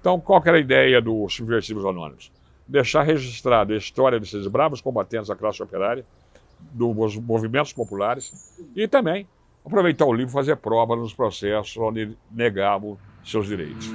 Então, qual que era a ideia dos Subversivos Anônimos? Deixar registrada a história desses bravos combatentes da classe operária, dos movimentos populares, e também aproveitar o livro e fazer prova nos processos onde negavam seus direitos.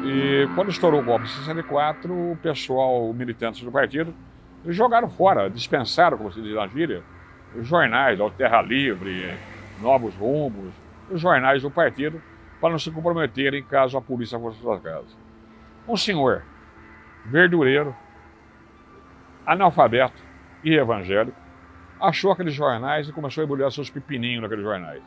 E quando estourou o golpe de 64, o pessoal, os militantes do partido, jogaram fora, dispensaram, como se diz na gíria, os jornais, o Terra Livre, Novos Rumos, os jornais do partido, para não se comprometerem caso a polícia fosse à sua casa. Um senhor verdureiro, analfabeto e evangélico, achou aqueles jornais e começou a embrulhar seus pepininhos naqueles jornais.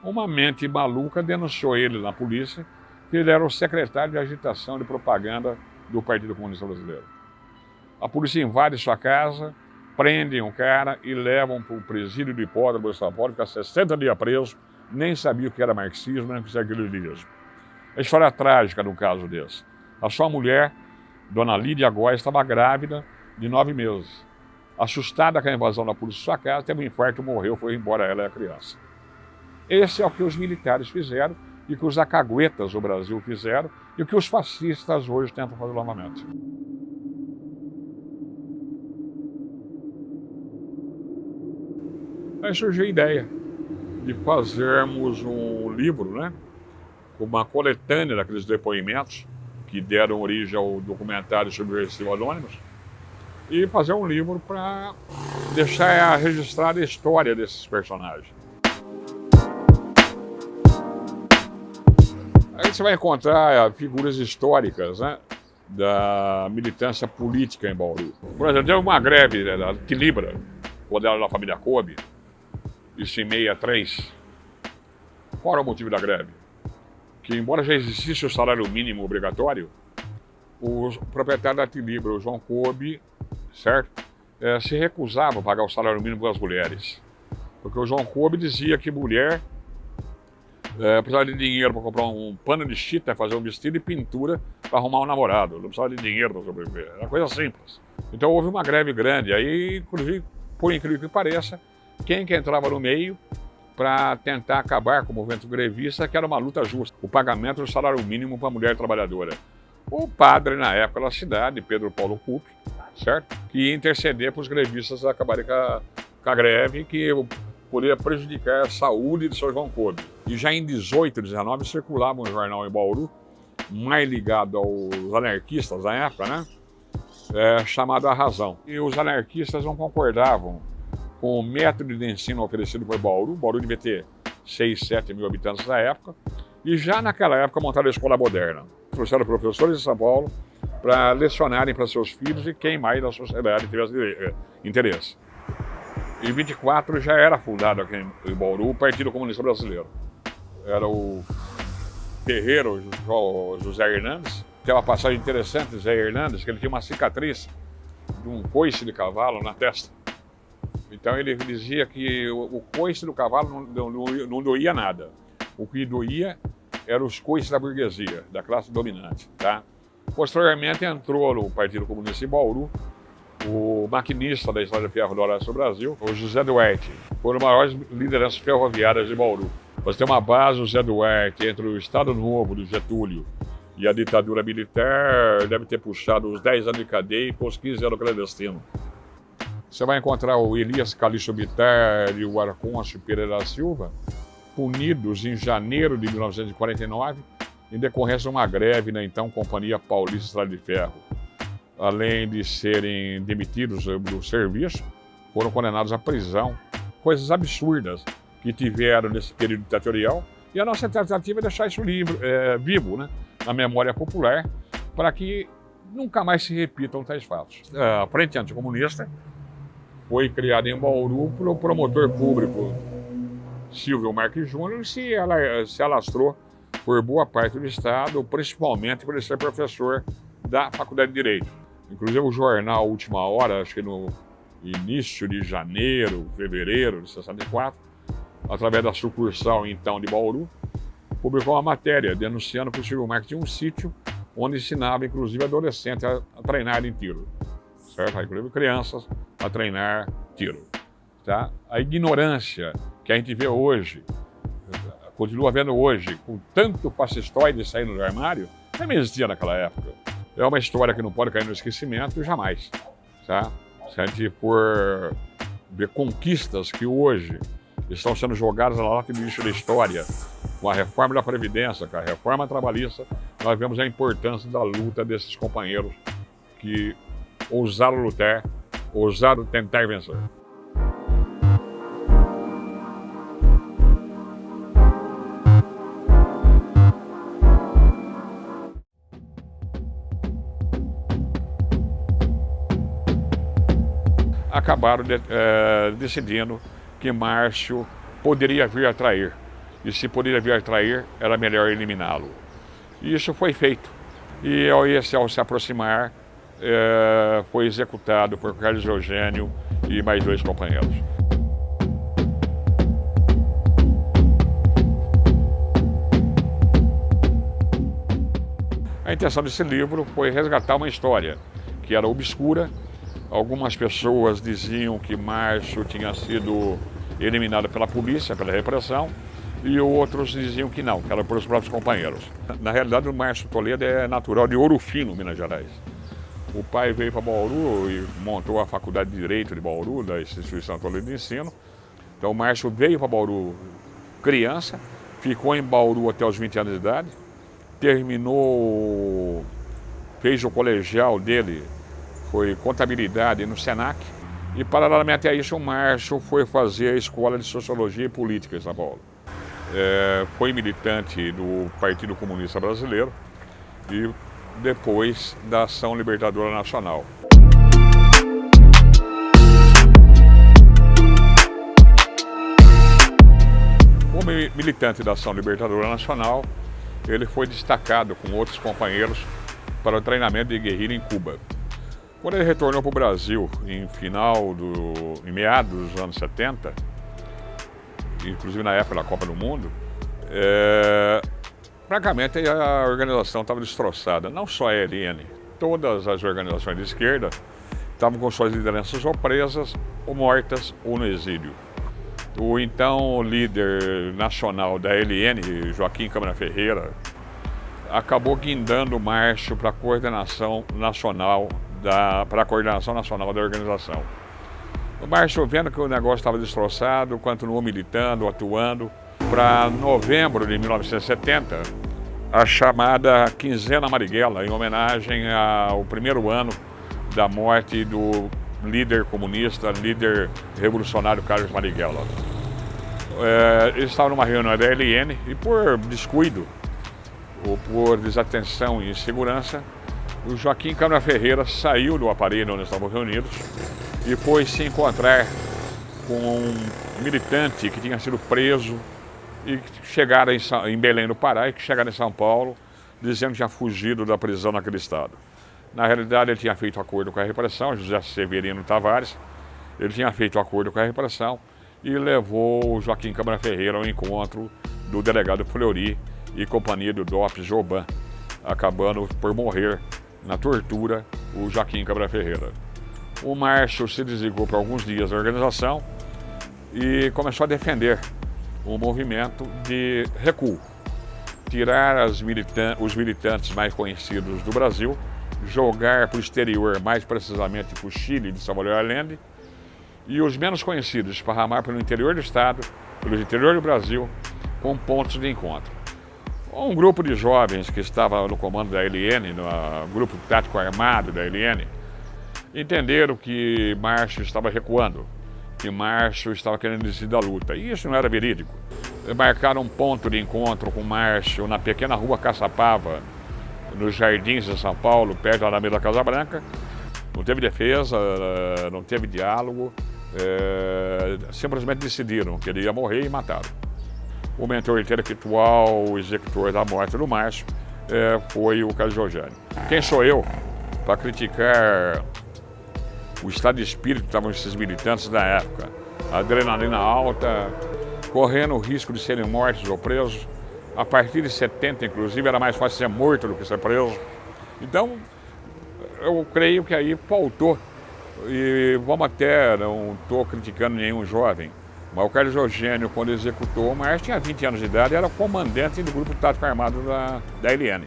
Uma mente maluca denunciou ele na polícia que ele era o secretário de agitação de propaganda do Partido Comunista Brasileiro. A polícia invade sua casa, prendem o cara e levam para o presídio do Hipódromo de São Paulo, fica 60 dias preso, nem sabia o que era marxismo, nem o que era guerrilhismo. A história trágica no caso desse. A sua mulher, Dona Lídia Góes, estava grávida de 9 meses. Assustada com a invasão da polícia de sua casa, teve um infarto, morreu, foi embora ela e a criança. Esse é o que os militares fizeram, e o que os acaguetas do Brasil fizeram, e o que os fascistas hoje tentam fazer novamente. Aí surgiu a ideia de fazermos um livro, né, com uma coletânea daqueles depoimentos que deram origem ao documentário Subversivos Anônimos, e fazer um livro para deixar registrada a história desses personagens. Aí você vai encontrar figuras históricas, né, da militância política em Bauru. Por exemplo, teve uma greve, né, da Tilibra, quando era da família Kobe, isso em 63. Qual era o motivo da greve? Que, embora já existisse o salário mínimo obrigatório, o proprietário da Tilibra, o João Kobe, certo, se recusava a pagar o salário mínimo para as mulheres. Porque o João Kobe dizia que mulher precisava de dinheiro para comprar um pano de chita, fazer um vestido e pintura para arrumar um namorado. Não precisava de dinheiro para sobreviver. Era coisa simples. Então houve uma greve grande. Aí, inclusive, por incrível que pareça, quem que entrava no meio para tentar acabar com o movimento grevista, que era uma luta justa, o pagamento do salário mínimo para a mulher trabalhadora. O padre, na época da cidade, Pedro Paulo Cup, certo? Que ia interceder para os grevistas acabarem com a greve, que poderia prejudicar a saúde de São João Kobe. E já em 18, 19, circulava um jornal em Bauru, mais ligado aos anarquistas da época, né? Chamado A Razão. E os anarquistas não concordavam com o método de ensino oferecido por Bauru. Bauru devia ter 6, 7 mil habitantes na época. E já naquela época montaram a escola moderna. Trouxeram professores de São Paulo para lecionarem para seus filhos e quem mais da sociedade tivesse interesse. Em 24 já era fundado aqui em Bauru o Partido Comunista Brasileiro. Era o ferreiro José Hernandes. Tem uma passagem interessante de José Hernandes, que ele tinha uma cicatriz de um coice de cavalo na testa. Então ele dizia que o coice do cavalo não doía nada. O que doía eram os coices da burguesia, da classe dominante. Tá? Posteriormente entrou no Partido Comunista em Bauru o maquinista da Estrada de Ferro do Horácio do Brasil, o José Duarte, foi uma das maiores lideranças ferroviárias de Bauru. Você tem uma base, o José Duarte, entre o Estado Novo do Getúlio e a ditadura militar, deve ter puxado os 10 anos de cadeia e os 15 anos clandestino. Você vai encontrar o Elias Calixto Bittar e o Arconcio Pereira da Silva, punidos em janeiro de 1949, em decorrência de uma greve na então Companhia Paulista Estrada de Ferro. Além de serem demitidos do serviço, foram condenados à prisão. Coisas absurdas que tiveram nesse período ditatorial. E a nossa tentativa é deixar isso vivo, né, na memória popular, para que nunca mais se repitam tais fatos. A Frente Anticomunista foi criada em Bauru pelo promotor público Silvio Marques Júnior e se alastrou por boa parte do Estado, principalmente por ele ser professor da Faculdade de Direito. Inclusive o jornal Última Hora, acho que no início de janeiro, fevereiro de 64, através da sucursal então de Bauru, publicou uma matéria denunciando que o Silvio Marques tinha um sítio onde ensinava inclusive adolescentes a treinar em tiro. certo? Inclusive crianças a treinar tiro, tá? A ignorância que a gente vê hoje, continua vendo hoje, com tanto fascistoide saindo do armário, também existia naquela época. É uma história que não pode cair no esquecimento jamais, tá? Se a gente for ver conquistas que hoje estão sendo jogadas na lata de lixo da história, com a reforma da Previdência, com a reforma trabalhista, nós vemos a importância da luta desses companheiros que ousaram lutar, ousaram tentar vencer. Acabaram decidindo que Márcio poderia vir a trair. E se poderia vir a trair, era melhor eliminá-lo. E isso foi feito. E ao se aproximar, foi executado por Carlos Eugênio e mais 2 companheiros. A intenção desse livro foi resgatar uma história que era obscura. Algumas pessoas diziam que Márcio tinha sido eliminado pela polícia, pela repressão, e outros diziam que não, que era por os próprios companheiros. Na realidade, o Márcio Toledo é natural de Ouro Fino, Minas Gerais. O pai veio para Bauru e montou a Faculdade de Direito de Bauru, da Instituição Toledo de Ensino. Então o Márcio veio para Bauru criança, ficou em Bauru até os 20 anos de idade, terminou, fez o colegial dele, foi contabilidade no Senac, e paralelamente a isso o Márcio foi fazer a Escola de Sociologia e Política em São Paulo. Foi militante do Partido Comunista Brasileiro e depois da Ação Libertadora Nacional. Como militante da Ação Libertadora Nacional, ele foi destacado com outros companheiros para o treinamento de guerrilha em Cuba. Quando ele retornou para o Brasil em meados dos anos 70, inclusive na época da Copa do Mundo, praticamente a organização estava destroçada. Não só a ELN, todas as organizações de esquerda estavam com suas lideranças ou presas, ou mortas, ou no exílio. O então líder nacional da ELN, Joaquim Câmara Ferreira, acabou guindando o Márcio para a coordenação nacional da organização. O Márcio, vendo que o negócio estava destroçado, continuou militando, atuando. Para novembro de 1970, a chamada Quinzena Marighella, em homenagem ao primeiro ano da morte do líder comunista, líder revolucionário Carlos Marighella. Eles estavam numa reunião da ELN e, por descuido ou por desatenção e insegurança, o Joaquim Câmara Ferreira saiu do aparelho onde estavam reunidos e foi se encontrar com um militante que tinha sido preso e que chegaram em Belém do Pará e que chegaram em São Paulo dizendo que tinha fugido da prisão naquele estado. Na realidade, ele tinha feito acordo com a repressão, José Severino Tavares, ele tinha feito acordo com a repressão e levou o Joaquim Câmara Ferreira ao encontro do delegado Fleury e companhia do DOPS Joban, acabando por morrer na tortura o Joaquim Câmara Ferreira. O Márcio se desligou por alguns dias da organização e começou a defender um movimento de recuo, tirar os militantes mais conhecidos do Brasil, jogar para o exterior, mais precisamente para o Chile de Salvador Allende, e os menos conhecidos esparramar pelo interior do estado, pelo interior do Brasil, com pontos de encontro. Um grupo de jovens que estava no comando da ELN, no grupo tático armado da ELN, entenderam que Márcio estava recuando, que Márcio estava querendo desistir da luta. E isso não era verídico. Marcaram um ponto de encontro com Márcio na pequena rua Caçapava, nos Jardins de São Paulo, perto da Alameda Casa Branca. Não teve defesa, não teve diálogo, simplesmente decidiram que ele ia morrer e mataram. O mentor intelectual, o executor da morte do Márcio, foi o Carlos Eugênio. Quem sou eu para criticar o estado de espírito que estavam esses militantes da época? Adrenalina alta, correndo o risco de serem mortos ou presos. A partir de 70, inclusive, era mais fácil ser morto do que ser preso. Então, eu creio que aí faltou E vamos até, não estou criticando nenhum jovem, mas o Carlos Eugênio, quando executou o Márcio, tinha 20 anos de idade, era comandante do grupo tático armado da LN.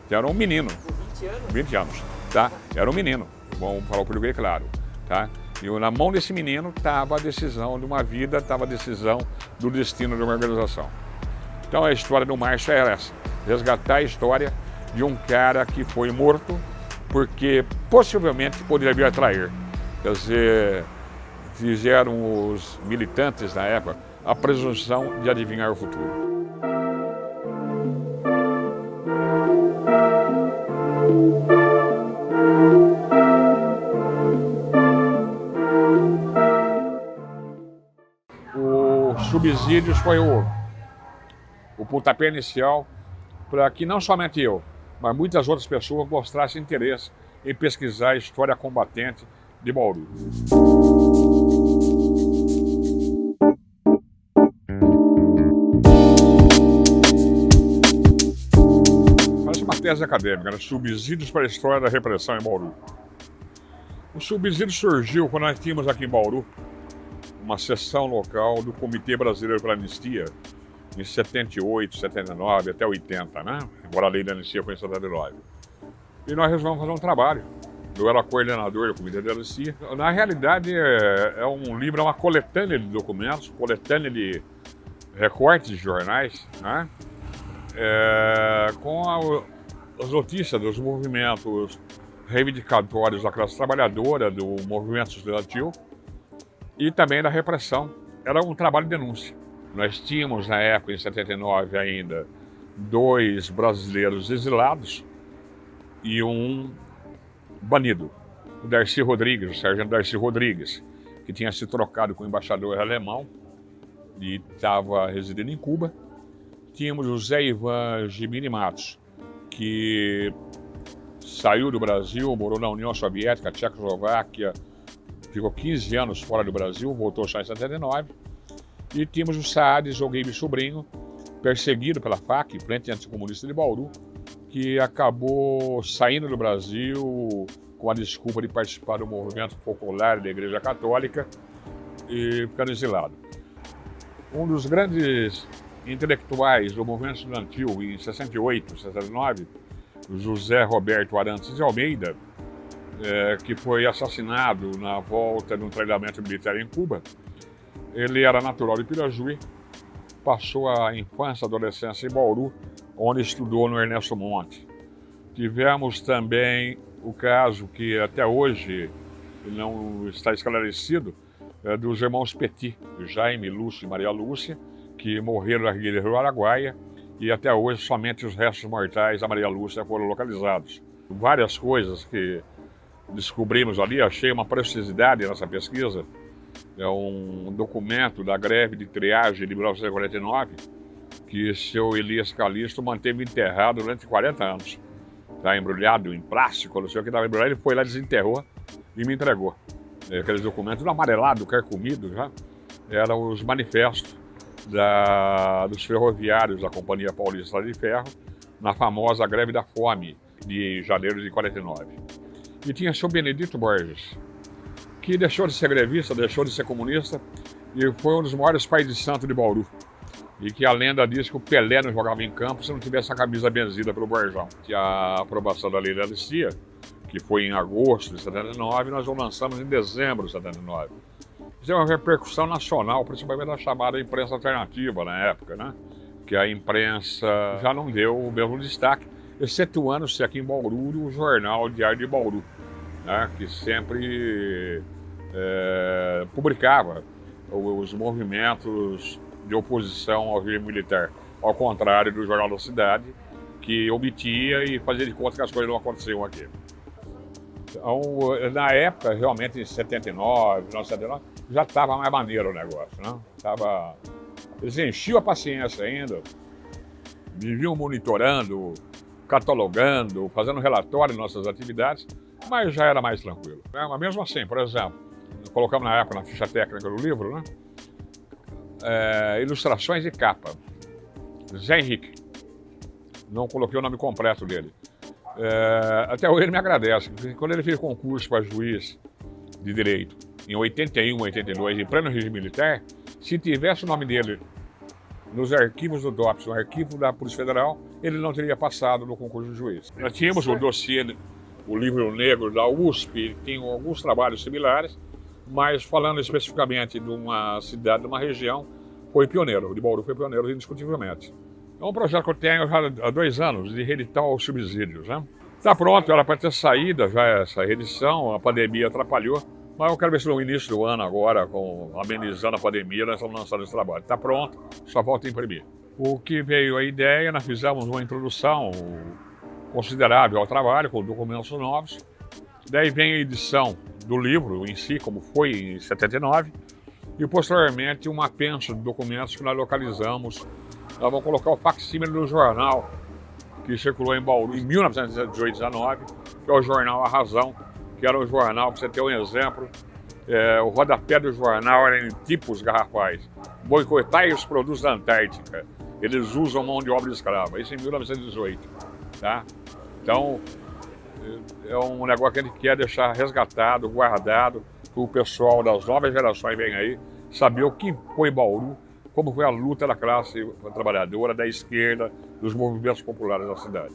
Então era um menino. Com 20 anos? 20 anos, tá? Era um menino, vamos falar o português claro, tá? E na mão desse menino estava a decisão de uma vida, estava a decisão do destino de uma organização. Então a história do Márcio era essa, resgatar a história de um cara que foi morto porque possivelmente poderia vir a trair. Quer dizer, fizeram os militantes na época a presunção de adivinhar o futuro. Os subsídios foi o pontapé inicial para que não somente eu, mas muitas outras pessoas mostrassem interesse em pesquisar a história combatente de Bauru. Parece uma tese acadêmica, né? Subsídios para a história da repressão em Bauru. O subsídio surgiu quando nós tínhamos aqui em Bauru uma seção local do Comitê Brasileiro para a Anistia, em 78, 79, até 80, né? Embora a lei da anistia foi em 79. E nós resolvemos fazer um trabalho. Eu era coordenador do Comitê de Anistia. Na realidade, é um livro, é uma coletânea de documentos, coletânea de recortes de jornais, né? Com as notícias dos movimentos reivindicatórios da classe trabalhadora, do movimento estudantil e também da repressão. Era um trabalho de denúncia. Nós tínhamos, na época, em 79 ainda, 2 brasileiros exilados e um banido, o Darcy Rodrigues, o sargento Darcy Rodrigues, que tinha se trocado com o embaixador alemão e estava residindo em Cuba. Tínhamos o Zé Ivan Gimini Matos, que saiu do Brasil, morou na União Soviética, Tchecoslováquia, ficou 15 anos fora do Brasil, voltou só em 79. E tínhamos o Saad Zogueib Sobrinho, perseguido pela FAC, Frente Anticomunista de Bauru, que acabou saindo do Brasil com a desculpa de participar do movimento popular da Igreja Católica e ficando exilado. Um dos grandes intelectuais do movimento estudantil em 68, 69, José Roberto Arantes de Almeida, que foi assassinado na volta de um treinamento militar em Cuba. Ele era natural de Pirajuí, passou a infância e adolescência em Bauru, onde estudou no Ernesto Monte. Tivemos também o caso que até hoje não está esclarecido, dos irmãos Petit, Jaime, Lúcio e Maria Lúcia, que morreram na Guerra do Araguaia, e até hoje somente os restos mortais da Maria Lúcia foram localizados. Várias coisas que descobrimos ali, achei uma preciosidade nessa pesquisa. É um documento da greve de triagem de 1949 que seu Elias Calixto manteve enterrado durante 40 anos. Está embrulhado em plástico, não sei o que estava embrulhado, ele foi lá, desenterrou e me entregou. Aqueles documentos, tudo amarelado, carcomido, já eram os manifestos dos ferroviários da Companhia Paulista de Ferro na famosa greve da fome de janeiro de 49. E tinha seu Benedito Borges, que deixou de ser grevista, deixou de ser comunista e foi um dos maiores pais de santo de Bauru. E que a lenda diz que o Pelé não jogava em campo se não tivesse a camisa benzida pelo Borjão. Que a aprovação da lei da anistia, que foi em agosto de 79, nós o lançamos em dezembro de 79. Isso é uma repercussão nacional, principalmente da chamada imprensa alternativa na época, né? Que a imprensa já não deu o mesmo destaque, excetuando-se aqui em Bauru o jornal Diário de Bauru, né? Que sempre publicava os movimentos de oposição ao regime militar, ao contrário do Jornal da Cidade, que omitia e fazia de conta que as coisas não aconteciam aqui. Então, na época, realmente em 79, 1979, já estava mais maneiro o negócio, né? Eles enchiam a paciência ainda, viviam monitorando, catalogando, fazendo relatório de nossas atividades, mas já era mais tranquilo. Mas mesmo assim, por exemplo, colocamos na época na ficha técnica do livro, né? Ilustrações de capa. Zé Henrique. Não coloquei o nome completo dele. Até hoje ele me agradece, porque quando ele fez concurso para juiz de direito, em 81, 82, em pleno regime militar, se tivesse o nome dele nos arquivos do DOPS, no arquivo da Polícia Federal, ele não teria passado no concurso de juiz. Nós tínhamos o dossiê, o livro negro da USP, tem alguns trabalhos similares, mas falando especificamente de uma cidade, de uma região, foi pioneiro. O de Bauru foi pioneiro indiscutivelmente. É um projeto que eu tenho já há 2 anos, de reeditar os subsídios, né? Está pronto, era para ter saída já essa reedição, a pandemia atrapalhou, mas eu quero ver se no início do ano agora, amenizando a pandemia, nós estamos lançando esse trabalho. Está pronto, só falta imprimir. O que veio a ideia, nós fizemos uma introdução considerável ao trabalho, com documentos novos. Daí vem a edição do livro em si, como foi em 79, e posteriormente um apenso de documentos que nós localizamos. Nós vamos colocar o facsímile do jornal que circulou em Bauru em 1918-19, que é o jornal A Razão, que era um jornal, para você ter um exemplo, o rodapé do jornal era em tipos garrafais. Boicotai os produtos da Antártica, eles usam mão de obra escrava, isso em 1918. Tá? Então, é um negócio que a gente quer deixar resgatado, guardado, para o pessoal das novas gerações vem aí, saber o que foi Bauru, como foi a luta da classe trabalhadora, da esquerda, dos movimentos populares da cidade.